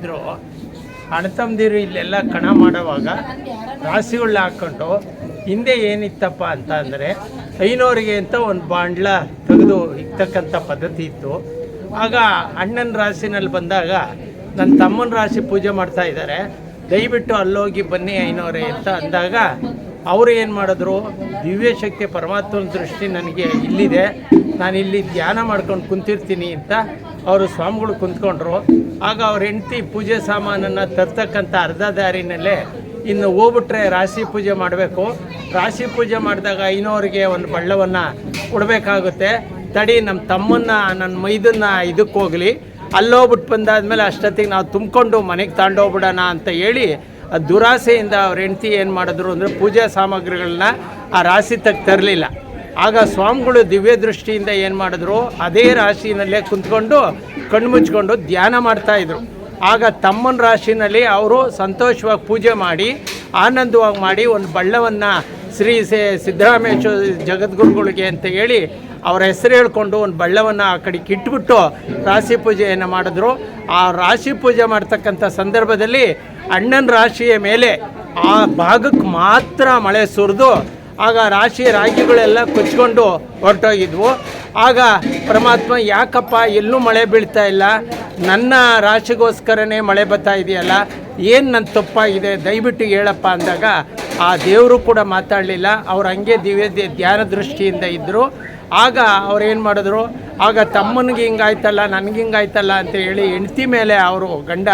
ಏನಿದ್ರು ಅಣ್ಣತಮ್ಮದಿರು ಇಲ್ಲೆಲ್ಲ ಕಣ ಮಾಡುವಾಗ ರಾಶಿಗಳನ್ನ ಹಾಕ್ಕೊಂಡು ಹಿಂದೆ ಏನಿತ್ತಪ್ಪ ಅಂತ ಅಂದರೆ ಐನೋರಿಗೆ ಅಂತ ಒಂದು ಬಾಂಡ್ಲ ತೆಗೆದು ಇರ್ತಕ್ಕಂಥ ಪದ್ಧತಿ ಇತ್ತು. ಆಗ ಅಣ್ಣನ ರಾಶಿನಲ್ಲಿ ಬಂದಾಗ ನನ್ನ ತಮ್ಮನ ರಾಶಿ ಪೂಜೆ ಮಾಡ್ತಾ ಇದ್ದಾರೆ, ದಯವಿಟ್ಟು ಅಲ್ಲೋಗಿ ಬನ್ನಿ ಐನೋರೆ ಅಂತ ಅಂದಾಗ ಅವರು ಏನು ಮಾಡಿದ್ರು, ದಿವ್ಯಶಕ್ತಿ ಪರಮಾತ್ಮನ ದೃಷ್ಟಿ ನನಗೆ ಇಲ್ಲಿದೆ, ನಾನು ಇಲ್ಲಿ ಧ್ಯಾನ ಮಾಡ್ಕೊಂಡು ಕುಂತಿರ್ತೀನಿ ಅಂತ ಅವರು ಸ್ವಾಮಿಗಳು ಕುಂತ್ಕೊಂಡ್ರು. ಆಗ ಅವ್ರ ಹೆಂಡತಿ ಪೂಜೆ ಸಾಮಾನನ್ನು ತರ್ತಕ್ಕಂಥ ಅರ್ಧ ದಾರಿನಲ್ಲೇ ಇನ್ನು ಹೋಗ್ಬಿಟ್ರೆ ರಾಶಿ ಪೂಜೆ ಮಾಡಬೇಕು, ರಾಶಿ ಪೂಜೆ ಮಾಡಿದಾಗ ಐನೋರಿಗೆ ಒಂದು ಬಳ್ಳವನ್ನು ಕೊಡಬೇಕಾಗುತ್ತೆ, ತಡಿ ನಮ್ಮ ತಮ್ಮನ್ನ ನನ್ನ ಮೈದನ್ನ ಇದಕ್ಕೆ ಹೋಗಲಿ, ಅಲ್ಲೋಗ್ಬಿಟ್ಟು ಬಂದಾದ್ಮೇಲೆ ಅಷ್ಟೊತ್ತಿಗೆ ನಾವು ತುಂಬಿಕೊಂಡು ಮನೆಗೆ ತಗೊಂಡೋಗ್ಬಿಡೋಣ ಅಂತ ಹೇಳಿ ದುರಾಸೆಯಿಂದ ಅವ್ರ ಹೆಂಡತಿ ಏನು ಮಾಡಿದ್ರು ಅಂದರೆ ಪೂಜಾ ಸಾಮಗ್ರಿಗಳನ್ನ ಆ ರಾಶಿ ತರಲಿಲ್ಲ. ಆಗ ಸ್ವಾಮಿಗಳು ದಿವ್ಯ ದೃಷ್ಟಿಯಿಂದ ಏನು ಮಾಡಿದ್ರು, ಅದೇ ರಾಶಿನಲ್ಲೇ ಕುಂತ್ಕೊಂಡು ಕಣ್ಣು ಮುಚ್ಕೊಂಡು ಧ್ಯಾನ ಮಾಡ್ತಾಯಿದ್ರು. ಆಗ ತಮ್ಮನ ರಾಶಿನಲ್ಲಿ ಅವರು ಸಂತೋಷವಾಗಿ ಪೂಜೆ ಮಾಡಿ ಆನಂದವಾಗಿ ಮಾಡಿ ಒಂದು ಬಳ್ಳವನ್ನು ಶ್ರೀ ಸಿದ್ದರಾಮೇಶ್ವರ ಜಗದ್ಗುರುಗಳಿಗೆ ಅಂತ ಹೇಳಿ ಅವರ ಹೆಸರು ಹೇಳ್ಕೊಂಡು ಒಂದು ಬಳ್ಳವನ್ನು ಆ ಕಡೆಗೆ ಇಟ್ಬಿಟ್ಟು ರಾಶಿ ಪೂಜೆಯನ್ನು ಮಾಡಿದ್ರು. ಆ ರಾಶಿ ಪೂಜೆ ಮಾಡ್ತಕ್ಕಂಥ ಸಂದರ್ಭದಲ್ಲಿ ಅಣ್ಣನ ರಾಶಿಯ ಮೇಲೆ ಆ ಭಾಗಕ್ಕೆ ಮಾತ್ರ ಮಳೆ ಸುರಿದು ಆಗ ರಾಶಿ ರಾಗಿಗಳೆಲ್ಲ ಕೊಚ್ಕೊಂಡು ಹೊರಟೋಗಿದ್ವು. ಆಗ ಪರಮಾತ್ಮ ಯಾಕಪ್ಪ ಎಲ್ಲೂ ಮಳೆ ಬೀಳ್ತಾ ಇಲ್ಲ, ನನ್ನ ರಾಶಿಗೋಸ್ಕರನೇ ಮಳೆ ಬರ್ತಾ ಇದೆಯಲ್ಲ, ಏನು ನನ್ನ ತಪ್ಪಾಗಿದೆ ದಯವಿಟ್ಟು ಹೇಳಪ್ಪ ಅಂದಾಗ ಆ ದೇವರು ಕೂಡ ಮಾತಾಡಲಿಲ್ಲ. ಅವ್ರು ಹಂಗೆ ಧ್ಯಾನ ದೃಷ್ಟಿಯಿಂದ ಇದ್ದರು. ಆಗ ಅವ್ರೇನು ಮಾಡಿದ್ರು, ಆಗ ತಮ್ಮನಿಗೆ ಹಿಂಗಾಯ್ತಲ್ಲ ನನಗೆ ಹಿಂಗಾಯ್ತಲ್ಲ ಅಂತ ಹೇಳಿ ಹೆಂಡ್ತಿ ಮೇಲೆ ಅವರು ಗಂಡ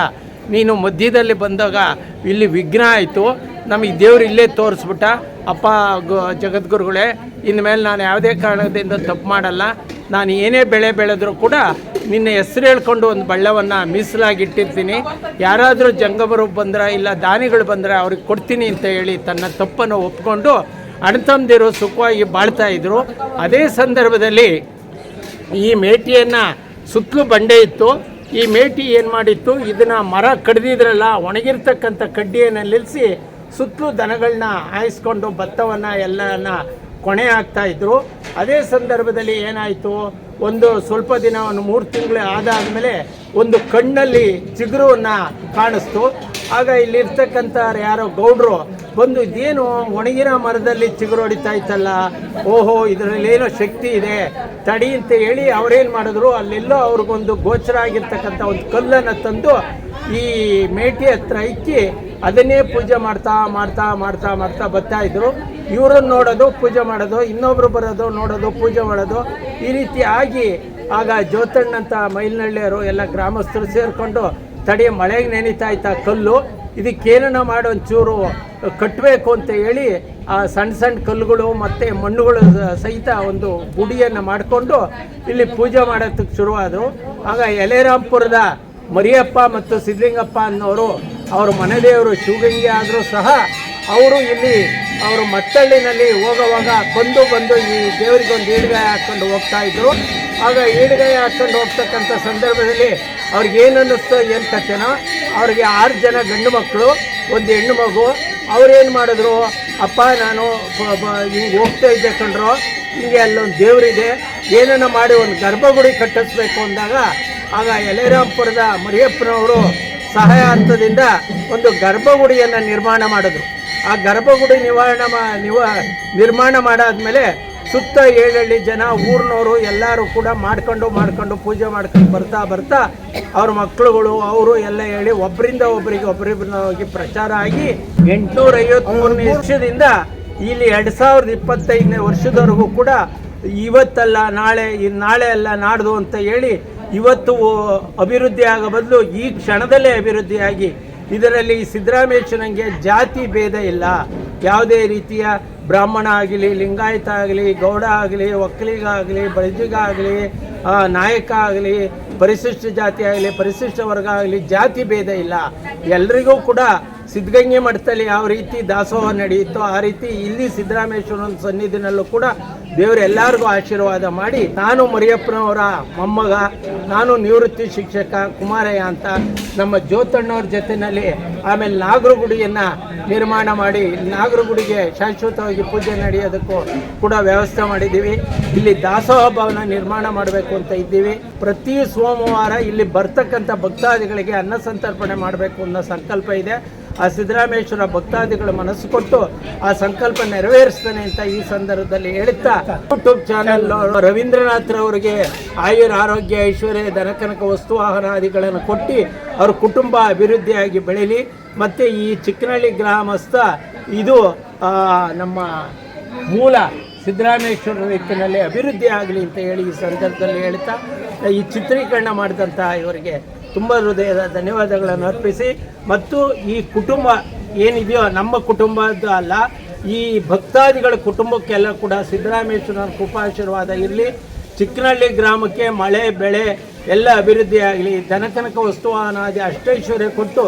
ನೀನು ಮಧ್ಯದಲ್ಲಿ ಬಂದಾಗ ಇಲ್ಲಿ ವಿಘ್ನ ಆಯಿತು, ನಮಗೆ ದೇವ್ರು ಇಲ್ಲೇ ತೋರಿಸ್ಬಿಟ್ಟ, ಅಪ್ಪ ಜಗದ್ಗುರುಗಳೇ ಇನ್ಮೇಲೆ ನಾನು ಯಾವುದೇ ಕಾರಣದಿಂದ ತಪ್ಪು ಮಾಡಲ್ಲ, ನಾನು ಏನೇ ಬೆಳೆ ಬೆಳೆದರೂ ಕೂಡ ನಿನ್ನ ಹೆಸರು ಹೇಳ್ಕೊಂಡು ಒಂದು ಬಳ್ಳವನ್ನು ಮೀಸಲಾಗಿಟ್ಟಿರ್ತೀನಿ, ಯಾರಾದರೂ ಜಂಗಮರು ಬಂದರೆ ಇಲ್ಲ ದಾನಿಗಳು ಬಂದರೆ ಅವ್ರಿಗೆ ಕೊಡ್ತೀನಿ ಅಂತ ಹೇಳಿ ತನ್ನ ತಪ್ಪನ್ನು ಒಪ್ಕೊಂಡು ಅಣ್ಣತಮ್ಮದಿರು ಸುಖವಾಗಿ ಬಾಳ್ತಾಯಿದ್ರು. ಅದೇ ಸಂದರ್ಭದಲ್ಲಿ ಈ ಮೇಟಿಯನ್ನು ಸುತ್ತಲೂ ಬಂಡೆ ಇತ್ತು. ಈ ಮೇಟಿ ಏನು ಮಾಡಿತ್ತು, ಇದನ್ನು ಮರ ಕಡ್ದಿದ್ರಲ್ಲ ಒಣಗಿರ್ತಕ್ಕಂಥ ಕಡ್ಡಿಯನ್ನು ನಿಲ್ಲಿಸಿ ಸುತ್ತಲೂ ದನಗಳನ್ನ ಹಾಯಿಸ್ಕೊಂಡು ಭತ್ತವನ್ನು ಎಲ್ಲನ ಕೊನೆ ಹಾಕ್ತಾಯಿದ್ರು. ಅದೇ ಸಂದರ್ಭದಲ್ಲಿ ಏನಾಯಿತು, ಒಂದು ಸ್ವಲ್ಪ ದಿನ ಒಂದು 3 ತಿಂಗಳು ಆದಾದಮೇಲೆ ಒಂದು ಕಣ್ಣಲ್ಲಿ ಚಿಗುರುವನ್ನು ಕಾಣಿಸ್ತು. ಆಗ ಇಲ್ಲಿರ್ತಕ್ಕಂಥ ಯಾರೋ ಗೌಡ್ರು ಬಂದು ಇದೇನು ಒಣಗಿನ ಮರದಲ್ಲಿ ಚಿಗುರು ಹೊಡಿತಾ ಇತ್ತಲ್ಲ, ಓಹೋ ಇದರಲ್ಲಿ ಏನೋ ಶಕ್ತಿ ಇದೆ ತಡಿ ಅಂತ ಹೇಳಿ ಅವರೇನು ಮಾಡಿದ್ರು, ಅಲ್ಲೆಲ್ಲೋ ಅವ್ರಿಗೊಂದು ಗೋಚರ ಆಗಿರ್ತಕ್ಕಂಥ ಒಂದು ಕಲ್ಲನ್ನು ತಂದು ಈ ಮೇಟಿ ಹತ್ರ ಇಕ್ಕಿ ಅದನ್ನೇ ಪೂಜೆ ಮಾಡ್ತಾ ಮಾಡ್ತಾ ಮಾಡ್ತಾ ಮಾಡ್ತಾ ಬರ್ತಾಯಿದ್ರು. ಇವರನ್ನು ನೋಡೋದು ಪೂಜೆ ಮಾಡೋದು, ಇನ್ನೊಬ್ಬರು ಬರೋದು ನೋಡೋದು ಪೂಜೆ ಮಾಡೋದು, ಈ ರೀತಿ ಆಗಿ ಆಗ ಜ್ಯೋತಣ್ಣಂಥ ಮೈಲ್ನಳ್ಳಿಯರು ಎಲ್ಲ ಗ್ರಾಮಸ್ಥರು ಸೇರಿಕೊಂಡು ತಡಿ ಮಳೆಗೆ ನೆನೀತಾ ಇತ್ತ ಕಲ್ಲು, ಇದಕ್ಕೇನ ಮಾಡಿ ಒಂಚೂರು ಕಟ್ಟಬೇಕು ಅಂತ ಹೇಳಿ ಆ ಸಣ್ಣ ಸಣ್ಣ ಕಲ್ಲುಗಳು ಮತ್ತು ಮಣ್ಣುಗಳು ಸಹಿತ ಒಂದು ಗುಡಿಯನ್ನು ಮಾಡಿಕೊಂಡು ಇಲ್ಲಿ ಪೂಜೆ ಮಾಡೋದಕ್ಕೆ ಶುರುವಾದರು. ಆಗ ಯಲೇರಾಂಪುರದ ಮರಿಯಪ್ಪ ಮತ್ತು ಸಿದ್ಧಲಿಂಗಪ್ಪ ಅನ್ನೋರು ಅವ್ರ ಮನೆ ದೇವರು ಶಿವಗಂಗೆ ಆದರೂ ಸಹ ಅವರು ಇಲ್ಲಿ ಅವರು ಮತ್ತಳ್ಳಿನಲ್ಲಿ ಹೋಗುವಾಗ ಬಂದು ಈ ದೇವರಿಗೊಂದು ಈಡುಗಾಯಿ ಹಾಕ್ಕೊಂಡು ಹೋಗ್ತಾಯಿದ್ರು. ಆಗ ಈಡುಗಾಯಿ ಹಾಕ್ಕೊಂಡು ಹೋಗ್ತಕ್ಕಂಥ ಸಂದರ್ಭದಲ್ಲಿ ಅವ್ರಿಗೇನು ಅನ್ನಿಸ್ತೋ ಏನು ಕಥೆನೋ, ಅವ್ರಿಗೆ 6 ಜನ ಗಂಡು ಮಕ್ಕಳು, ಒಂದು ಹೆಣ್ಣು ಮಗು. ಅವ್ರೇನು ಮಾಡಿದ್ರು, ಅಪ್ಪ ನಾನು ಹಿಂಗೆ ಹೋಗ್ತಾ ಇದ್ದೆ ಕಂಡ್ರು, ಹಿಂಗೆ ಅಲ್ಲೊಂದು ದೇವರಿದೆ, ಏನನ್ನ ಮಾಡಿ ಒಂದು ಗರ್ಭಗುಡಿ ಕಟ್ಟಿಸ್ಬೇಕು ಅಂದಾಗ ಆಗ ಯಲೇರಾಂಪುರದ ಮರಿಯಪ್ಪನವರು ಸಹಾಯ ಹಂತದಿಂದ ಒಂದು ಗರ್ಭಗುಡಿಯನ್ನು ನಿರ್ಮಾಣ ಮಾಡಿದ್ರು. ಆ ಗರ್ಭಗುಡಿ ನಿರ್ಮಾಣ ಮಾಡಾದ್ಮೇಲೆ ಸುತ್ತ 7 ಹಳ್ಳಿ ಜನ ಊರಿನವರು ಎಲ್ಲರೂ ಕೂಡ ಮಾಡ್ಕೊಂಡು ಪೂಜೆ ಮಾಡ್ಕೊಂಡು ಬರ್ತಾ ಅವ್ರ ಮಕ್ಕಳುಗಳು ಅವರು ಎಲ್ಲ ಹೇಳಿ ಒಬ್ಬರಿಂದ ಹೋಗಿ ಪ್ರಚಾರ ಆಗಿ 853ನೇ ವರ್ಷದಿಂದ ಇಲ್ಲಿ 2025ನೇ ವರ್ಷದವರೆಗೂ ಕೂಡ ಇವತ್ತಲ್ಲ ನಾಳೆ ಅಲ್ಲ ನಾಡ್ದು ಅಂತ ಹೇಳಿ ಇವತ್ತು ಅಭಿವೃದ್ಧಿ ಆಗೋ ಬದಲು ಈ ಕ್ಷಣದಲ್ಲೇ ಅಭಿವೃದ್ಧಿಯಾಗಿ ಇದರಲ್ಲಿ ಸಿದ್ದರಾಮೇಶ್ವರಂಗೆ ಜಾತಿ ಭೇದ ಇಲ್ಲ, ಯಾವುದೇ ರೀತಿಯ ಬ್ರಾಹ್ಮಣ ಆಗಲಿ, ಲಿಂಗಾಯತ ಆಗಲಿ, ಗೌಡ ಆಗಲಿ, ಒಕ್ಕಲಿಗಾಗಲಿ, ಬಳಿಜಿಗಾಗಲಿ, ನಾಯಕ ಆಗಲಿ, ಪರಿಶಿಷ್ಟ ಜಾತಿ ಆಗಲಿ, ಪರಿಶಿಷ್ಟ ವರ್ಗ ಆಗಲಿ, ಜಾತಿ ಭೇದ ಇಲ್ಲ. ಎಲ್ರಿಗೂ ಕೂಡ ಸಿದ್ಧಗಂಗೆ ಮಠದಲ್ಲಿ ಯಾವ ರೀತಿ ದಾಸೋಹ ನಡೆಯುತ್ತೋ ಆ ರೀತಿ ಇಲ್ಲಿ ಸಿದ್ದರಾಮೇಶ್ವರನ ಸನ್ನಿಧಿನಲ್ಲೂ ಕೂಡ ದೇವರು ಎಲ್ಲರಿಗೂ ಆಶೀರ್ವಾದ ಮಾಡಿ, ನಾನು ಮರಿಯಪ್ಪನವರ ಮೊಮ್ಮಗ, ನಾನು ನಿವೃತ್ತಿ ಶಿಕ್ಷಕ ಕುಮಾರಯ್ಯ ಅಂತ ನಮ್ಮ ಜ್ಯೋತಣ್ಣವ್ರ ಜೊತೆಯಲ್ಲಿ ಆಮೇಲೆ ನಾಗರಗುಡಿಯನ್ನು ನಿರ್ಮಾಣ ಮಾಡಿ ನಾಗರಗುಡಿಗೆ ಶಾಶ್ವತವಾಗಿ ಪೂಜೆ ನಡೆಯೋದಕ್ಕೂ ಕೂಡ ವ್ಯವಸ್ಥೆ ಮಾಡಿದ್ದೀವಿ. ಇಲ್ಲಿ ದಾಸೋಹ ಭವನ ನಿರ್ಮಾಣ ಮಾಡಬೇಕು ಅಂತ ಇದ್ದೀವಿ. ಪ್ರತಿ ಸೋಮವಾರ ಇಲ್ಲಿ ಬರ್ತಕ್ಕಂಥ ಭಕ್ತಾದಿಗಳಿಗೆ ಅನ್ನ ಸಂತರ್ಪಣೆ ಮಾಡಬೇಕು ಅನ್ನೋ ಸಂಕಲ್ಪ ಇದೆ. ಆ ಸಿದ್ದರಾಮೇಶ್ವರ ಭಕ್ತಾದಿಗಳು ಮನಸ್ಸು ಕೊಟ್ಟು ಆ ಸಂಕಲ್ಪ ನೆರವೇರಿಸ್ತಾನೆ ಅಂತ ಈ ಸಂದರ್ಭದಲ್ಲಿ ಹೇಳುತ್ತಾ, ಯೂಟ್ಯೂಬ್ ಚಾನೆಲ್ ರವೀಂದ್ರನಾಥ್ರವರಿಗೆ ಆರೋಗ್ಯ ಐಶ್ವರ್ಯ ಧನಕನಕ ವಸ್ತುವಾಹನಾದಿಗಳನ್ನು ಕೊಟ್ಟು ಅವ್ರ ಕುಟುಂಬ ಅಭಿವೃದ್ಧಿಯಾಗಿ ಬೆಳೀಲಿ. ಮತ್ತು ಈ ಚಿಕ್ಕನಹಳ್ಳಿ ಗ್ರಾಮಸ್ಥ ಇದು ನಮ್ಮ ಮೂಲ ಸಿದ್ದರಾಮೇಶ್ವರ ರೀತಿಯಲ್ಲಿ ಅಭಿವೃದ್ಧಿ ಆಗಲಿ ಅಂತ ಹೇಳಿ ಈ ಸಂದರ್ಭದಲ್ಲಿ ಹೇಳ್ತಾ, ಈ ಚಿತ್ರೀಕರಣ ಮಾಡಿದಂಥ ಇವರಿಗೆ ತುಂಬ ಹೃದಯದ ಧನ್ಯವಾದಗಳನ್ನು ಅರ್ಪಿಸಿ, ಮತ್ತು ಈ ಕುಟುಂಬ ಏನಿದೆಯೋ ನಮ್ಮ ಕುಟುಂಬದ್ದು ಅಲ್ಲ, ಈ ಭಕ್ತಾದಿಗಳ ಕುಟುಂಬಕ್ಕೆಲ್ಲ ಕೂಡ ಸಿದ್ದರಾಮೇಶ್ವರನ ಕೃಪಾಶೀರ್ವಾದ ಇರಲಿ. ಚಿಕ್ಕನಹಳ್ಳಿ ಗ್ರಾಮಕ್ಕೆ ಮಳೆ ಬೆಳೆ ಎಲ್ಲ ಅಭಿವೃದ್ಧಿ ಆಗಲಿ. ಧನಕನಕ ವಸ್ತುವಾಹನಾದಿ ಅಷ್ಟೈಶ್ವರ್ಯ ಕೊಟ್ಟು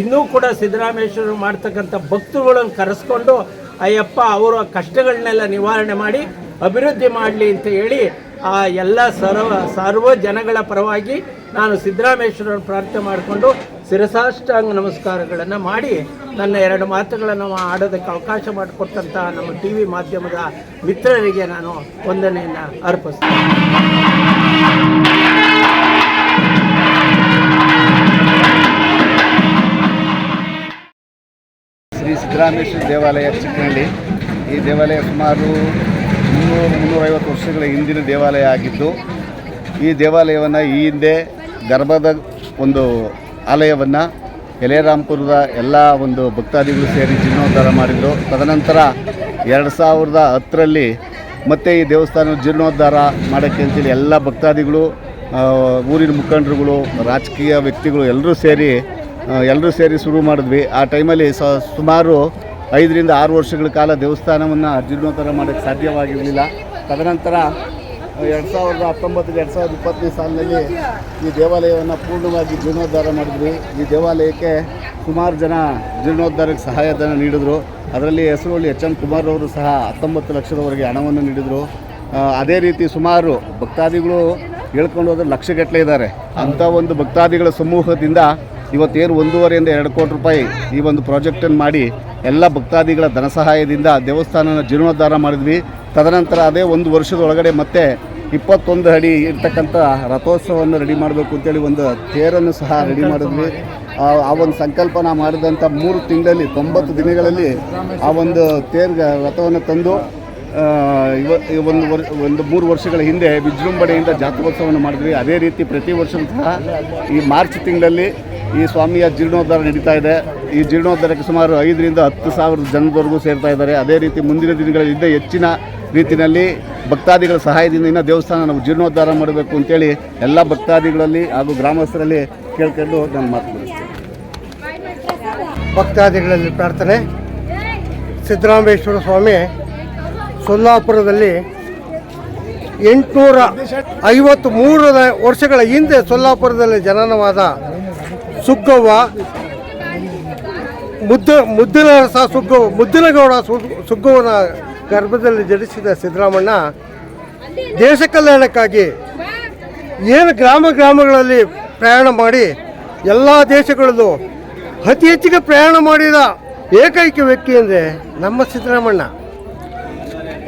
ಇನ್ನೂ ಕೂಡ ಸಿದ್ದರಾಮೇಶ್ವರ ಮಾಡ್ತಕ್ಕಂಥ ಭಕ್ತರುಗಳನ್ನು ಕರೆಸ್ಕೊಂಡು ಅಯ್ಯಪ್ಪ ಅವರ ಕಷ್ಟಗಳನ್ನೆಲ್ಲ ನಿವಾರಣೆ ಮಾಡಿ ಅಭಿವೃದ್ಧಿ ಮಾಡಲಿ ಅಂತ ಹೇಳಿ ಆ ಎಲ್ಲ ಸರ್ವ ಜನಗಳ ಪರವಾಗಿ ನಾನು ಸಿದ್ದರಾಮೇಶ್ವರನ ಪ್ರಾರ್ಥನೆ ಮಾಡಿಕೊಂಡು ಶಿರಸಾಷ್ಟಾಂಗ ನಮಸ್ಕಾರಗಳನ್ನು ಮಾಡಿ ನನ್ನ 2 ಮಾತುಗಳನ್ನು ಆಡೋದಕ್ಕೆ ಅವಕಾಶ ಮಾಡಿಕೊಟ್ಟಂಥ ನಮ್ಮ TV ಮಾಧ್ಯಮದ ಮಿತ್ರರಿಗೆ ನಾನು ವಂದನೆಯನ್ನು ಅರ್ಪಿಸ್ತೀನಿ. ಶ್ರೀ ಸಿದ್ದರಾಮೇಶ್ವರ ದೇವಾಲಯ ಚಿಕ್ಕನಹಳ್ಳಿ. ಈ ದೇವಾಲಯ ಸುಮಾರು 350 ವರ್ಷಗಳ ಹಿಂದಿನ ದೇವಾಲಯ ಆಗಿದ್ದು, ಈ ದೇವಾಲಯವನ್ನು ಈ ಹಿಂದೆ ಗರ್ಭದ ಒಂದು ಆಲಯವನ್ನು ಎಲೆರಾಂಪುರದ ಎಲ್ಲ ಒಂದು ಭಕ್ತಾದಿಗಳು ಸೇರಿ ಜೀರ್ಣೋದ್ಧಾರ ಮಾಡಿದರು. ತದನಂತರ 2010ರಲ್ಲಿ ಮತ್ತೆ ಈ ದೇವಸ್ಥಾನ ಜೀರ್ಣೋದ್ಧಾರ ಮಾಡೋಕ್ಕೆ ಅಂತೇಳಿ ಎಲ್ಲ ಭಕ್ತಾದಿಗಳು, ಊರಿನ ಮುಖಂಡರುಗಳು, ರಾಜಕೀಯ ವ್ಯಕ್ತಿಗಳು ಎಲ್ಲರೂ ಸೇರಿ ಶುರು ಮಾಡಿದ್ವಿ. ಆ ಟೈಮಲ್ಲಿ ಸುಮಾರು 5 ರಿಂದ 6 ವರ್ಷಗಳ ಕಾಲ ದೇವಸ್ಥಾನವನ್ನು ಜೀರ್ಣೋದ್ಧಾರ ಮಾಡೋಕ್ಕೆ ಸಾಧ್ಯವಾಗಿರಲಿಲ್ಲ. ತದನಂತರ 2019-2020 ಸಾಲಿನಲ್ಲಿ ಈ ದೇವಾಲಯವನ್ನು ಪೂರ್ಣವಾಗಿ ಜೀರ್ಣೋದ್ಧಾರ ಮಾಡಿದ್ವಿ. ಈ ದೇವಾಲಯಕ್ಕೆ ಸುಮಾರು ಜನ ಜೀರ್ಣೋದ್ಧಾರಕ್ಕೆ ಸಹಾಯಧನ ನೀಡಿದರು. ಅದರಲ್ಲಿ ಹೆಸರುಳ್ಳಿ HM ಕುಮಾರ್ ಅವರು ಸಹ 19 ಲಕ್ಷದವರೆಗೆ ಹಣವನ್ನು ನೀಡಿದರು. ಅದೇ ರೀತಿ ಸುಮಾರು ಭಕ್ತಾದಿಗಳು ಹೇಳ್ಕೊಂಡು ಹೋದ್ರೆ ಲಕ್ಷಗಟ್ಟಲೆ ಇದ್ದಾರೆ. ಅಂಥ ಒಂದು ಭಕ್ತಾದಿಗಳ ಸಮೂಹದಿಂದ ಇವತ್ತೇನು 1.5 ರಿಂದ 2 ಕೋಟಿ ರೂಪಾಯಿ ಈ ಒಂದು ಪ್ರಾಜೆಕ್ಟನ್ನು ಮಾಡಿ ಎಲ್ಲ ಭಕ್ತಾದಿಗಳ ಧನ ಸಹಾಯದಿಂದ ದೇವಸ್ಥಾನನ ಜೀರ್ಣೋದ್ಧಾರ ಮಾಡಿದ್ವಿ. ತದನಂತರ ಅದೇ 1 ವರ್ಷದೊಳಗಡೆ ಮತ್ತೆ 21 ಅಡಿ ಇರ್ತಕ್ಕಂಥ ರಥೋತ್ಸವವನ್ನು ರೆಡಿ ಮಾಡಬೇಕು ಅಂತೇಳಿ ಒಂದು ತೇರನ್ನು ಸಹ ರೆಡಿ ಮಾಡಿದ್ವಿ. ಆ ಒಂದು ಸಂಕಲ್ಪನ ಮಾಡಿದಂಥ 3 ತಿಂಗಳಲ್ಲಿ 90 ದಿನಗಳಲ್ಲಿ ಆ ಒಂದು ರಥವನ್ನು ತಂದು ಒಂದು 3 ವರ್ಷಗಳ ಹಿಂದೆ ವಿಜೃಂಭಣೆಯಿಂದ ಜಾತ್ರೋತ್ಸವವನ್ನು ಮಾಡಿದ್ವಿ. ಅದೇ ರೀತಿ ಪ್ರತಿ ವರ್ಷ ಸಹ ಈ ಮಾರ್ಚ್ ತಿಂಗಳಲ್ಲಿ ಈ ಸ್ವಾಮಿಯ ಜೀರ್ಣೋದ್ಧಾರ ನಡೀತಾ ಇದೆ. ಈ ಜೀರ್ಣೋದ್ಧಾರಕ್ಕೆ ಸುಮಾರು 5 ರಿಂದ 10 ಸಾವಿರ ಜನದವರೆಗೂ ಸೇರ್ತಾ ಇದ್ದಾರೆ. ಅದೇ ರೀತಿ ಮುಂದಿನ ದಿನಗಳಲ್ಲಿ ಹೆಚ್ಚಿನ ರೀತಿಯಲ್ಲಿ ಭಕ್ತಾದಿಗಳ ಸಹಾಯದಿಂದ ಇನ್ನೂ ದೇವಸ್ಥಾನ ನಾವು ಜೀರ್ಣೋದ್ಧಾರ ಮಾಡಬೇಕು ಅಂತೇಳಿ ಎಲ್ಲ ಭಕ್ತಾದಿಗಳಲ್ಲಿ ಹಾಗೂ ಗ್ರಾಮಸ್ಥರಲ್ಲಿ ಕೇಳ್ಕೊಂಡು ನಾನು ಮಾತನಾಡ್ತೀನಿ. ಭಕ್ತಾದಿಗಳಲ್ಲಿ ಪ್ರಾರ್ಥನೆ. ಸಿದ್ದರಾಮೇಶ್ವರ ಸ್ವಾಮಿ ಸೊಲ್ಲಾಪುರದಲ್ಲಿ 853 ವರ್ಷಗಳ ಹಿಂದೆ ಸೊಲ್ಲಾಪುರದಲ್ಲಿ ಜನನವಾದ ಸುಗ್ಗವ್ವ, ಮುದ್ದಿನಗೌಡ ಸುಗ್ಗವ್ವನ ಗರ್ಭದಲ್ಲಿ ಜನಿಸಿದ ಸಿದ್ದರಾಮಣ್ಣ ದೇಶ ಕಲ್ಯಾಣಕ್ಕಾಗಿ ಏನು ಗ್ರಾಮಗಳಲ್ಲಿ ಪ್ರಯಾಣ ಮಾಡಿ ಎಲ್ಲ ದೇಶಗಳಲ್ಲೂ ಅತಿ ಹೆಚ್ಚಿಗೆ ಪ್ರಯಾಣ ಮಾಡಿದ ಏಕೈಕ ವ್ಯಕ್ತಿ ಅಂದರೆ ನಮ್ಮ ಸಿದ್ದರಾಮಣ್ಣ.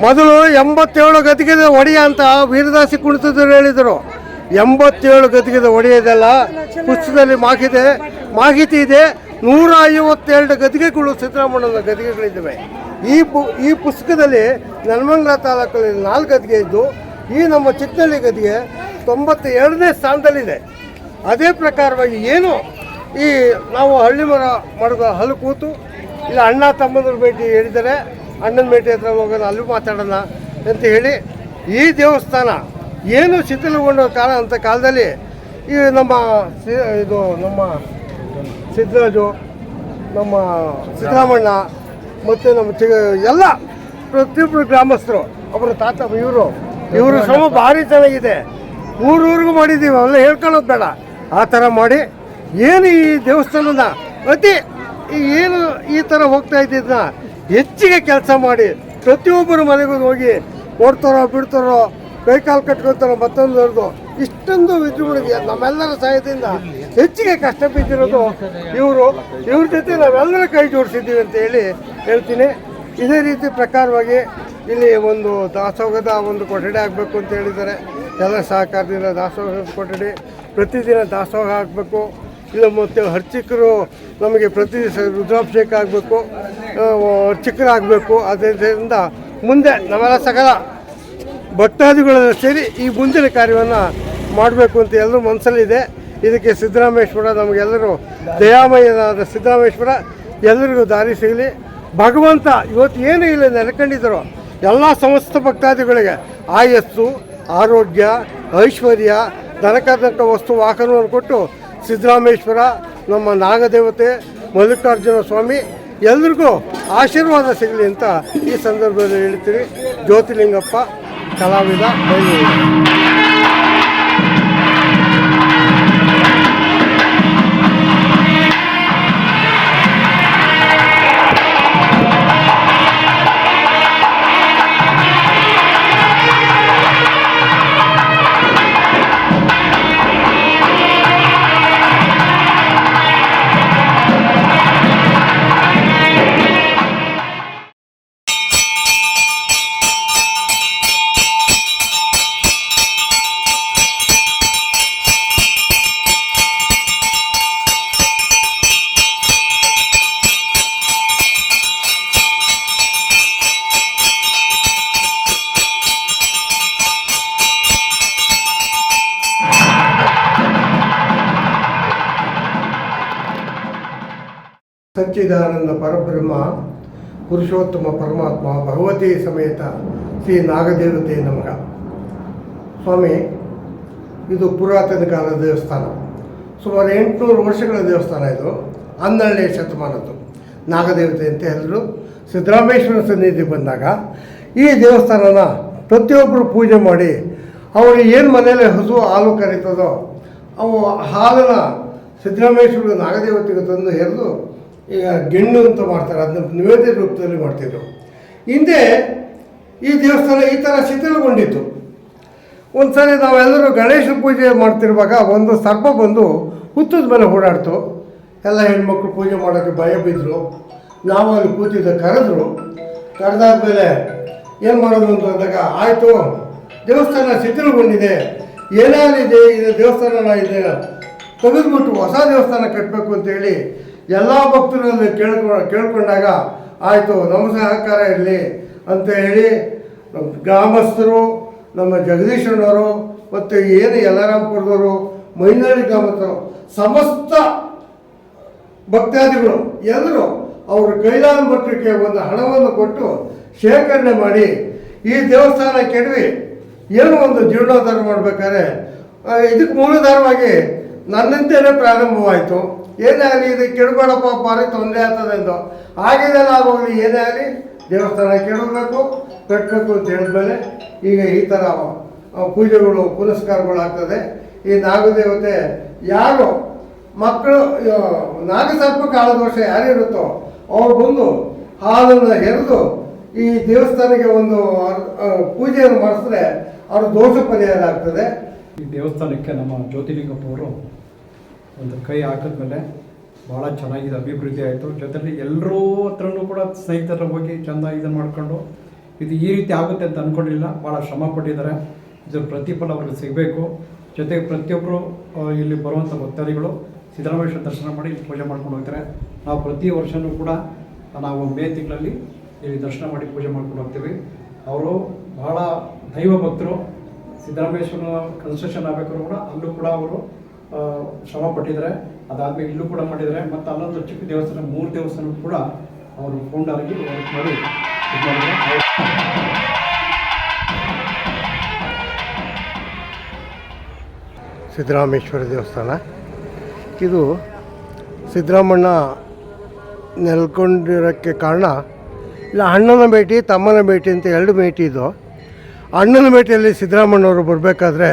ಮೊದಲು 87 ಗದಿಗೆದ ಒಡೆಯ ಅಂತ ವೀರದಾಸಿ ಕುಣಿತದರು ಹೇಳಿದರು. 87 ಗದಿಗೆದ ಒಡೆಯದಲ್ಲ, ಪುಸ್ತಕದಲ್ಲಿ ಮಾಹಿತಿ ಇದೆ. 152 ಗದಿಗೆಗಳು ಸಿದ್ದರಾಮಣ್ಣನ ಗದಿಗೆಗಳಿದ್ದಾವೆ. ಈ ಪುಸ್ತಕದಲ್ಲಿ ನೆಲಮಂಗಲ ತಾಲೂಕಲ್ಲಿ 4 ಗದಿಗೆ ಇದ್ದು, ಈ ನಮ್ಮ ಚಿಕ್ಕನಹಳ್ಳಿ ಗದಿಗೆ 92ನೇ ಸ್ಥಾನದಲ್ಲಿದೆ. ಅದೇ ಪ್ರಕಾರವಾಗಿ ಏನು ಈ ನಾವು ಹಳ್ಳಿ ಮಾಡೋದು ಹಲ್ಲು ಕೂತು ಇಲ್ಲ ಅಣ್ಣ ತಮ್ಮಂದ್ರ ಭೇಟಿ ಹೇಳಿದ್ದಾರೆ, ಅಣ್ಣನ ಭೇಟಿ ಹತ್ರ ಹೋಗೋಣ, ಅಲ್ಲೂ ಮಾತಾಡೋಣ ಅಂತ ಹೇಳಿ ಈ ದೇವಸ್ಥಾನ ಏನು ಶಿಥಿಲಗೊಂಡ ಕಾಲದಲ್ಲಿ ಈ ನಮ್ಮ ಸಿದ್ದರಾಜು, ನಮ್ಮ ಸಿದ್ದರಾಮಣ್ಣ ಮತ್ತು ನಮ್ಮ ಎಲ್ಲ ಪ್ರತಿಯೊಬ್ಬರು ಗ್ರಾಮಸ್ಥರು, ಅವರ ತಾತ ಇವರು ಶ್ರಮ ಭಾರಿ ಚೆನ್ನಾಗಿದೆ. ಊರಿಗೂ ಮಾಡಿದ್ದೀವಿ, ಅವೆಲ್ಲ ಹೇಳ್ಕೊಳ್ಳೋದು ಬೇಡ. ಆ ಥರ ಮಾಡಿ ಏನು ಈ ದೇವಸ್ಥಾನದ ಏನು ಈ ಥರ ಹೋಗ್ತಾ ಇದ್ದಿದ್ದನ್ನ ಹೆಚ್ಚಿಗೆ ಕೆಲಸ ಮಾಡಿ ಪ್ರತಿಯೊಬ್ಬರು ಮನೆಗೂ ಹೋಗಿ ಓಡ್ತಾರೋ ಬಿಡ್ತಾರೋ, ಕೈ ಕಾಲು ಕಟ್ಕೊತಾರೋ, ಮತ್ತೊಂದು ಇಷ್ಟೊಂದು ವಿಜೃಂಭಣೆಗೆ ನಮ್ಮೆಲ್ಲರ ಸಹಾಯದಿಂದ ಹೆಚ್ಚಿಗೆ ಕಷ್ಟ ಬಿದ್ದಿರೋದು ಇವ್ರ ಜೊತೆ ನಾವೆಲ್ಲರೂ ಕೈ ಜೋಡಿಸಿದ್ದೀವಿ ಅಂತ ಹೇಳ್ತೀನಿ. ಇದೇ ರೀತಿ ಪ್ರಕಾರವಾಗಿ ಇಲ್ಲಿ ಒಂದು ದಾಸೋಹದ ಒಂದು ಕೊಠಡಿ ಆಗಬೇಕು ಅಂತ ಹೇಳಿದ್ದಾರೆ. ಎಲ್ಲ ಸಹಕಾರದಿಂದ ದಾಸೋಹದ ಕೊಠಡಿ, ಪ್ರತಿದಿನ ದಾಸೋಹ ಆಗಬೇಕು. ಇಲ್ಲ ಮತ್ತು ಅರ್ಚಕರು ನಮಗೆ ಪ್ರತಿ ರುದ್ರಾಭಿಷೇಕ ಆಗಬೇಕು, ಅರ್ಚಕರಾಗಬೇಕು. ಅದರಿಂದ ಮುಂದೆ ನಾವೆಲ್ಲ ಸಕಲ ಭಕ್ತಾದಿಗಳೆಲ್ಲ ಸೇರಿ ಈ ಮುಂದಿನ ಕಾರ್ಯವನ್ನು ಮಾಡಬೇಕು ಅಂತ ಎಲ್ಲರೂ ಮನಸ್ಸಲ್ಲಿದೆ. ಇದಕ್ಕೆ ಸಿದ್ದರಾಮೇಶ್ವರ ನಮಗೆಲ್ಲರೂ ದಯಾಮಯನಾದ ಸಿದ್ದರಾಮೇಶ್ವರ ಎಲ್ಲರಿಗೂ ದಾರಿ ಸಿಗಲಿ. ಭಗವಂತ ಇವತ್ತು ಏನು ಇಲ್ಲ ನೆಲೆಕೊಂಡಿದ್ದರೋ ಎಲ್ಲ ಸಮಸ್ತ ಭಕ್ತಾದಿಗಳಿಗೆ ಆಯಸ್ಸು, ಆರೋಗ್ಯ, ಐಶ್ವರ್ಯ, ದನಕರ್ಣಕ ವಸ್ತು ವಾಹನವನ್ನು ಕೊಟ್ಟು ಸಿದ್ದರಾಮೇಶ್ವರ, ನಮ್ಮ ನಾಗದೇವತೆ, ಮಲ್ಲಿಕಾರ್ಜುನ ಸ್ವಾಮಿ ಎಲ್ರಿಗೂ ಆಶೀರ್ವಾದ ಸಿಗಲಿ ಅಂತ ಈ ಸಂದರ್ಭದಲ್ಲಿ ಹೇಳ್ತೀವಿ. ಜ್ಯೋತಿಲಿಂಗಪ್ಪ, ಕಲಾವಿದ, ಬೆಂಗಳೂರು. ಸಚ್ಚಿದಾನಂದ ಪರಬ್ರಹ್ಮ ಪುರುಷೋತ್ತಮ ಪರಮಾತ್ಮ ಭಗವತಿ ಸಮೇತ ಶ್ರೀ ನಾಗದೇವತೆ ನಮಃ. ಸ್ವಾಮಿ, ಇದು ಪುರಾತನ ಕಾಲದ ದೇವಸ್ಥಾನ. ಸುಮಾರು 800 ವರ್ಷಗಳ ದೇವಸ್ಥಾನ. ಇದು 12ನೇ ಶತಮಾನದ್ದು. ನಾಗದೇವತೆ ಅಂತ ಎಲ್ಲರೂ ಸಿದ್ದರಾಮೇಶ್ವರ ಸನ್ನಿಧಿ ಬಂದಾಗ ಈ ದೇವಸ್ಥಾನನ ಪ್ರತಿಯೊಬ್ಬರು ಪೂಜೆ ಮಾಡಿ ಅವರು ಏನು ಮನೆಯಲ್ಲಿ ಹಸು ಹಾಲು ಕರೀತದೋ ಅವು ಹಾಲನ್ನು ಸಿದ್ದರಾಮೇಶ್ವರ ನಾಗದೇವತೆಗೆ ತಂದು ಹೆರೆದು ಈಗ ಗೆಣ್ಣು ಅಂತ ಮಾಡ್ತಾರೆ, ಅದನ್ನ ನಿವೇದ್ಯ ರೂಪದಲ್ಲಿ ಮಾಡ್ತಿದ್ರು. ಹಿಂದೆ ಈ ದೇವಸ್ಥಾನ ಈ ಥರ ಶಿಥಿಲಗೊಂಡಿತ್ತು. ಒಂದು ಸಾರಿ ನಾವೆಲ್ಲರೂ ಗಣೇಶ ಪೂಜೆ ಮಾಡ್ತಿರುವಾಗ ಒಂದು ಸರ್ಪ ಬಂದು ಹುತ್ತದ ಮೇಲೆ ಓಡಾಡ್ತು. ಎಲ್ಲ ಹೆಣ್ಮಕ್ಳು ಪೂಜೆ ಮಾಡೋಕ್ಕೆ ಭಯ ಬಿದ್ದರು. ನಾವು ಅಲ್ಲಿ ಕೂತಿದ್ದ ಕರೆದಾದ್ಮೇಲೆ ಏನು ಮಾಡೋದು ಅಂತ ಅಂದಾಗ, ಆಯಿತು ದೇವಸ್ಥಾನ ಶಿಥಿಲಗೊಂಡಿದೆ, ಏನಾಗಿದೆ ಇದು ದೇವಸ್ಥಾನ ಇದೆ ತೆಗೆದುಬಿಟ್ಟು ಹೊಸ ದೇವಸ್ಥಾನ ಕಟ್ಟಬೇಕು ಅಂತೇಳಿ ಎಲ್ಲ ಭಕ್ತರಲ್ಲಿ ಕೇಳ್ಕೊಂಡಾಗ ಆಯಿತು ನಮ್ಮ ಸಹಕಾರ ಇರಲಿ ಅಂತ ಹೇಳಿ ನಮ್ಮ ಗ್ರಾಮಸ್ಥರು, ನಮ್ಮ ಜಗದೀಶಣ್ಣವರು ಮತ್ತು ಏನು ಯಲ್ಲಾರಾಂಪುರದವರು, ಮೈನಳ್ಳಿ ಗ್ರಾಮಸ್ಥರು, ಸಮಸ್ತ ಭಕ್ತಾದಿಗಳು ಎಲ್ಲರೂ ಅವರು ಕೈಲಾದ ಮಟ್ಟಕ್ಕೆ ಒಂದು ಹಣವನ್ನು ಕೊಟ್ಟು ಶೇಖರಣೆ ಮಾಡಿ ಈ ದೇವಸ್ಥಾನ ಕೆಡವಿ ಏನೋ ಒಂದು ಜೀರ್ಣೋದ್ಧಾರ ಮಾಡಬೇಕಾದ್ರೆ ಇದಕ್ಕೆ ಮೂಲಧಾರವಾಗಿ ನನ್ನಿಂದಲೇ ಪ್ರಾರಂಭವಾಯಿತು. ಏನೇ ಆಗಲಿ ಇದು ಕೆಡಬೇಡಪ್ಪ, ಭಾರಿ ತೊಂದರೆ ಆಗ್ತದೆ ಎಂದು. ಆಗಿದೆಲ್ಲ ಆಗೋಗಲಿ, ಏನೇ ಆಗಲಿ ದೇವಸ್ಥಾನ ಕೆಡಬೇಕು, ಕಟ್ಟಬೇಕು ಅಂತ ಹೇಳಿದ್ಮೇಲೆ ಈಗ ಈ ಥರ ಪೂಜೆಗಳು ಪುನಸ್ಕಾರಗಳಾಗ್ತದೆ. ಈ ನಾಗದೇವತೆ ಯಾರು ಮಕ್ಕಳು ನಾಗಸರ್ಪ ಕಾಲದೋಷ ಯಾರಿರುತ್ತೋ ಅವ್ರು ಬಂದು ಹಾಲನ್ನು ಹೆರೆದು ಈ ದೇವಸ್ಥಾನಕ್ಕೆ ಒಂದು ಪೂಜೆಯನ್ನು ಮಾಡಿಸಿದ್ರೆ ಅವ್ರ ದೋಷ ಪರಿಹಾರ ಆಗ್ತದೆ. ಈ ದೇವಸ್ಥಾನಕ್ಕೆ ನಮ್ಮ ಜ್ಯೋತಿಲಿಂಗಪ್ಪ ಅವರು ಒಂದು ಕೈ ಹಾಕಿದ್ಮೇಲೆ ಭಾಳ ಚೆನ್ನಾಗಿದೆ, ಅಭಿವೃದ್ಧಿ ಆಯಿತು. ಜೊತೆಲಿ ಎಲ್ಲರೂ ಹತ್ರನೂ ಕೂಡ ಸ್ನೇಹಿತರ ಹೋಗಿ ಚೆಂದ ಇದನ್ನು ಮಾಡ್ಕೊಂಡು ಇದು ಈ ರೀತಿ ಆಗುತ್ತೆ ಅಂತ ಅಂದ್ಕೊಂಡಿಲ್ಲ. ಭಾಳ ಶ್ರಮ ಪಟ್ಟಿದ್ದಾರೆ. ಇದರ ಪ್ರತಿಫಲ ಅವ್ರಿಗೆ ಸಿಗಬೇಕು. ಜೊತೆಗೆ ಪ್ರತಿಯೊಬ್ಬರು ಇಲ್ಲಿ ಬರುವಂಥ ಭಕ್ತಾದಿಗಳು ಸಿದ್ದರಾಮೇಶ್ವರ ದರ್ಶನ ಮಾಡಿ ಇಲ್ಲಿ ಪೂಜೆ ಮಾಡ್ಕೊಂಡು ಹೋಗ್ತಾರೆ. ನಾವು ಪ್ರತಿ ವರ್ಷವೂ ಕೂಡ ನಾವು ಮೇ ತಿಂಗಳಲ್ಲಿ ಇಲ್ಲಿ ದರ್ಶನ ಮಾಡಿ ಪೂಜೆ ಮಾಡ್ಕೊಂಡು ಹೋಗ್ತೀವಿ. ಅವರು ಭಾಳ ದೈವ ಭಕ್ತರು. ಸಿದ್ದರಾಮೇಶ್ವರ ಕನ್ಸ್ಟ್ರಕ್ಷನ್ ಆಗಬೇಕಾದ್ರು ಕೂಡ ಅಲ್ಲೂ ಕೂಡ ಅವರು ಶ್ರಮ ಪಟ್ಟಿದ್ದಾರೆ. ಅದಾದಮೇಲೆ ಇಲ್ಲೂ ಕೂಡ ಮಾಡಿದ್ದಾರೆ. ಮತ್ತು ಅಲ್ಲೊಂದು ಚಿಕ್ಕ ದೇವಸ್ಥಾನ, 3 ದೇವಸ್ಥಾನ ಕೂಡ ಅವರು ಫೌಂಡರ್ ಆಗಿ ವರ್ಕ್ ಮಾಡಿ ಇದು ಮಾಡಿದ್ದಾರೆ. ಸಿದ್ದರಾಮೇಶ್ವರ ದೇವಸ್ಥಾನ ಇದು ಸಿದ್ದರಾಮಣ್ಣ ನೆಲ್ಕೊಂಡಿರೋಕ್ಕೆ ಕಾರಣ ಇಲ್ಲ, ಅಣ್ಣನ ಭೇಟಿ ತಮ್ಮನ ಭೇಟಿ ಅಂತ 2 ಭೇಟಿ ಇದು. ಅಣ್ಣನ ಭೇಟಿಯಲ್ಲಿ ಸಿದ್ದರಾಮಣ್ಣವರು ಬರಬೇಕಾದ್ರೆ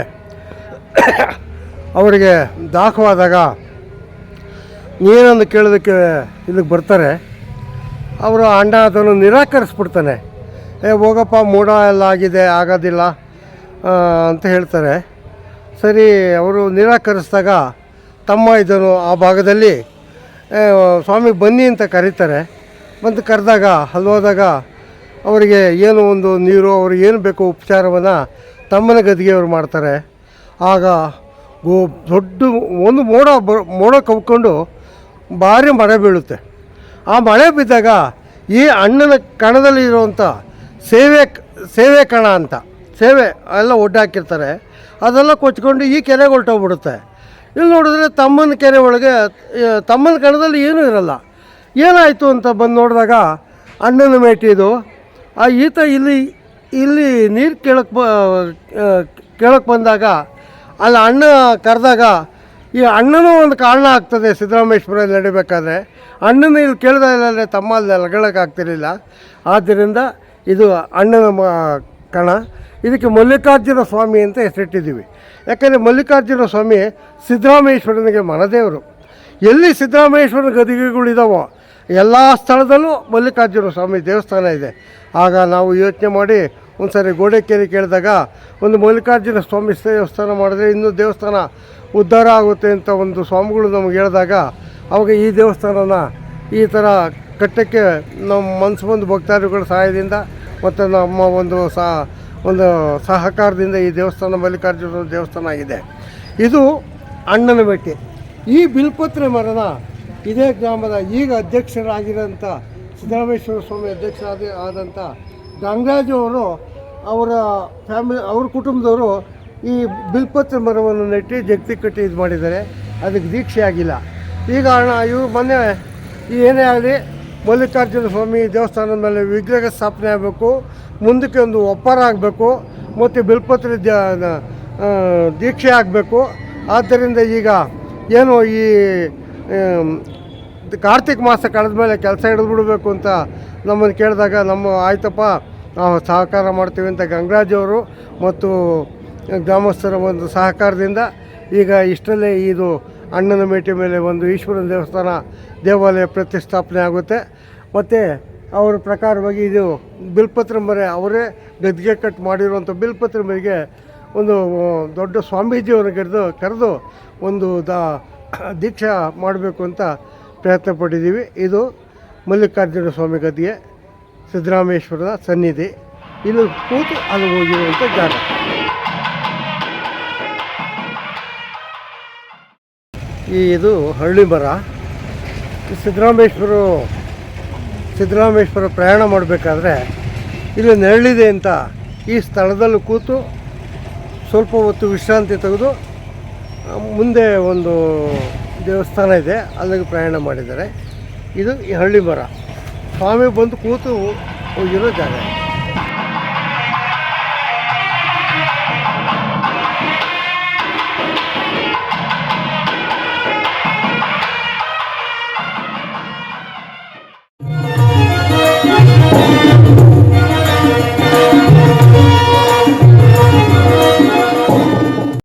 ಅವರಿಗೆ ದಾಖವಾದಾಗ ಏನಂದು ಕೇಳೋದಕ್ಕೆ ಇಲ್ಲಿಗೆ ಬರ್ತಾರೆ. ಅವರು ಅಣ್ಣ ಅದನ್ನು ನಿರಾಕರಿಸ್ಬಿಡ್ತಾನೆ. ಹೋಗಪ್ಪ, ಮೂಢ ಎಲ್ಲ ಆಗಿದೆ, ಆಗೋದಿಲ್ಲ ಅಂತ ಹೇಳ್ತಾರೆ. ಸರಿ ಅವರು ನಿರಾಕರಿಸಿದಾಗ ತಮ್ಮ ಇದನ್ನು ಆ ಭಾಗದಲ್ಲಿ ಸ್ವಾಮಿ ಬನ್ನಿ ಅಂತ ಕರೀತಾರೆ. ಬಂದು ಕರೆದಾಗ ಅಲ್ಲೋದಾಗ ಅವರಿಗೆ ಏನು ಒಂದು ನೀರು ಅವ್ರಿಗೆ ಏನು ಬೇಕೋ ಉಪಚಾರವನ್ನು ತಮ್ಮನ ಗದಿಗೆ ಅವರು ಮಾಡ್ತಾರೆ. ಆಗ ದೊಡ್ಡ ಒಂದು ಮೋಡ ಕವ್ಕೊಂಡು ಭಾರಿ ಮಳೆ ಬೀಳುತ್ತೆ. ಆ ಮಳೆ ಬಿದ್ದಾಗ ಈ ಅಣ್ಣನ ಕಣದಲ್ಲಿ ಇರುವಂಥ ಸೇವೆ ಕಣ ಅಂತ ಸೇವೆ ಎಲ್ಲ ಒಡ್ಡಾಕಿರ್ತಾರೆ, ಅದೆಲ್ಲ ಕೊಚ್ಕೊಂಡು ಈ ಕೆರೆಗೆ ಹೊರಟೋಗ್ಬಿಡುತ್ತೆ. ಇಲ್ಲಿ ನೋಡಿದ್ರೆ ತಮ್ಮನ ಕೆರೆ ಒಳಗೆ ತಮ್ಮನ ಕಣದಲ್ಲಿ ಏನೂ ಇರಲ್ಲ. ಏನಾಯಿತು ಅಂತ ಬಂದು ನೋಡಿದಾಗ ಅಣ್ಣನ ಮೇಟಿದು ಈತ ಇಲ್ಲಿ ನೀರು ಕೇಳಕ್ಕೆ ಬಂದಾಗ ಅಲ್ಲಿ ಅಣ್ಣ ಕರೆದಾಗ ಈ ಅಣ್ಣನೂ ಒಂದು ಕಾರಣ ಆಗ್ತದೆ. ಸಿದ್ದರಾಮೇಶ್ವರ ನಡಿಬೇಕಾದ್ರೆ ಅಣ್ಣನ ಇಲ್ಲಿ ಕೇಳಿದಾಗಲೇ ತಮ್ಮ ಅಲ್ಲಿ ನಗಳಕ್ಕಾಗ್ತಿರಲಿಲ್ಲ. ಆದ್ದರಿಂದ ಇದು ಅಣ್ಣನ ಕಣ. ಇದಕ್ಕೆ ಮಲ್ಲಿಕಾರ್ಜುನ ಸ್ವಾಮಿ ಅಂತ ಹೆಸರಿಟ್ಟಿದ್ದೀವಿ. ಯಾಕಂದರೆ ಮಲ್ಲಿಕಾರ್ಜುನ ಸ್ವಾಮಿ ಸಿದ್ದರಾಮೇಶ್ವರನಿಗೆ ಮನದೇವರು. ಎಲ್ಲಿ ಸಿದ್ದರಾಮೇಶ್ವರನ ಗದಿಗೆಗಳಿದಾವೋ ಎಲ್ಲ ಸ್ಥಳದಲ್ಲೂ ಮಲ್ಲಿಕಾರ್ಜುನ ಸ್ವಾಮಿ ದೇವಸ್ಥಾನ ಇದೆ. ಆಗ ನಾವು ಯೋಚನೆ ಮಾಡಿ ಒಂದು ಸಾರಿ ಗೋಡೆಕೇರಿ ಕೇಳಿದಾಗ ಒಂದು ಮಲ್ಲಿಕಾರ್ಜುನ ಸ್ವಾಮಿ ದೇವಸ್ಥಾನ ಮಾಡಿದ್ರೆ ಇನ್ನೂ ದೇವಸ್ಥಾನ ಉದ್ಧಾರ ಆಗುತ್ತೆ ಅಂತ ಒಂದು ಸ್ವಾಮಿಗಳು ನಮಗೆ ಹೇಳಿದಾಗ ಅವಾಗ ಈ ದೇವಸ್ಥಾನನ ಈ ಥರ ಕಟ್ಟಕ್ಕೆ ನಮ್ಮ ಮನಸ್ಸು ಬಂದು ಭಕ್ತಾದಿಗಳ ಸಹಾಯದಿಂದ ಮತ್ತು ನಮ್ಮ ಒಂದು ಸಹಕಾರದಿಂದ ಈ ದೇವಸ್ಥಾನ ಮಲ್ಲಿಕಾರ್ಜುನ ದೇವಸ್ಥಾನ ಆಗಿದೆ. ಇದು ಅಣ್ಣನ ಬೆಟ್ಟಿ. ಈ ಬಿಲ್ಪತ್ರೆ ಮರನ ಇದೇ ಗ್ರಾಮದ ಈಗ ಅಧ್ಯಕ್ಷರಾಗಿರೋಂಥ ಸಿದ್ದರಾಮೇಶ್ವರ ಸ್ವಾಮಿ ಆದಂಥ ಗಂಗರಾಜು ಅವರು ಅವ್ರ ಕುಟುಂಬದವರು ಈ ಬಿಲ್ಪತ್ರೆ ಮರವನ್ನು ನೆಟ್ಟಿ ಜಗತಿ ಕಟ್ಟಿ ಇದು ಮಾಡಿದ್ದಾರೆ. ಅದಕ್ಕೆ ದೀಕ್ಷೆ ಆಗಿಲ್ಲ. ಈಗ ಇವರು ಮೊನ್ನೆ ಏನೇ ಆಗಲಿ ಮಲ್ಲಿಕಾರ್ಜುನ ಸ್ವಾಮಿ ದೇವಸ್ಥಾನದ ಮೇಲೆ ವಿಗ್ರಹ ಸ್ಥಾಪನೆ ಆಗಬೇಕು, ಮುಂದಕ್ಕೆ ಒಂದು ಒಪ್ಪರ ಆಗಬೇಕು ಮತ್ತು ಬಿಲ್ಪತ್ರೆ ದೀಕ್ಷೆ ಆಗಬೇಕು. ಆದ್ದರಿಂದ ಈಗ ಏನು ಈ ಕಾರ್ತಿಕ ಮಾಸ ಕಳೆದ ಮೇಲೆ ಕೆಲಸ ಹಿಡಿದ್ಬಿಡ್ಬೇಕು ಅಂತ ನಮ್ಮನ್ನು ಕೇಳಿದಾಗ ಆಯ್ತಪ್ಪ ನಾವು ಸಹಕಾರ ಮಾಡ್ತೀವಿ ಅಂತ ಗಂಗರಾಜ್ ಅವರು ಮತ್ತು ಗ್ರಾಮಸ್ಥರ ಒಂದು ಸಹಕಾರದಿಂದ ಈಗ ಇಷ್ಟರಲ್ಲೇ ಇದು ಅಣ್ಣನ ಮೇಟಿ ಮೇಲೆ ಒಂದು ಈಶ್ವರನ ದೇವಾಲಯ ಪ್ರತಿಷ್ಠಾಪನೆ ಆಗುತ್ತೆ. ಮತ್ತು ಅವರ ಪ್ರಕಾರವಾಗಿ ಇದು ಬಿಲ್ಪತ್ರ ಮರೆ ಅವರೇ ಗದ್ಗೆ ಕಟ್ ಮಾಡಿರುವಂಥ ಬಿಲ್ಪತ್ರ ಮರೆಗೆ ಒಂದು ದೊಡ್ಡ ಸ್ವಾಮೀಜಿಯವ್ರನ್ನ ಕರೆದು ಒಂದು ದೀಕ್ಷಾ ಮಾಡಬೇಕು ಅಂತ ಪ್ರಯತ್ನ ಪಟ್ಟಿದ್ದೀವಿ. ಇದು ಮಲ್ಲಿಕಾರ್ಜುನ ಸ್ವಾಮಿ ಗದ್ಗೆ, ಸಿದ್ದರಾಮೇಶ್ವರದ ಸನ್ನಿಧಿ. ಇಲ್ಲಿ ಕೂತು ಅಲ್ಲಿ ಹೋಗಿರುವಂಥ ಜಾಗ. ಇದು ಹಳ್ಳಿ ಮರ. ಸಿದ್ದರಾಮೇಶ್ವರ ಪ್ರಯಾಣ ಮಾಡಬೇಕಾದ್ರೆ ಇಲ್ಲಿ ನೆರಳಿದೆ ಅಂತ ಈ ಸ್ಥಳದಲ್ಲಿ ಕೂತು ಸ್ವಲ್ಪ ಹೊತ್ತು ವಿಶ್ರಾಂತಿ ತೆಗೆದು ಮುಂದೆ ಒಂದು ದೇವಸ್ಥಾನ ಇದೆ, ಅಲ್ಲಿಗೆ ಪ್ರಯಾಣ ಮಾಡಿದ್ದಾರೆ. ಇದು ಈ ಹಳ್ಳಿ ಮರ. ಸ್ವಾಮಿ ಬಂದು ಕೂತು ಹೋಗಿರೋ ಜಾಗ.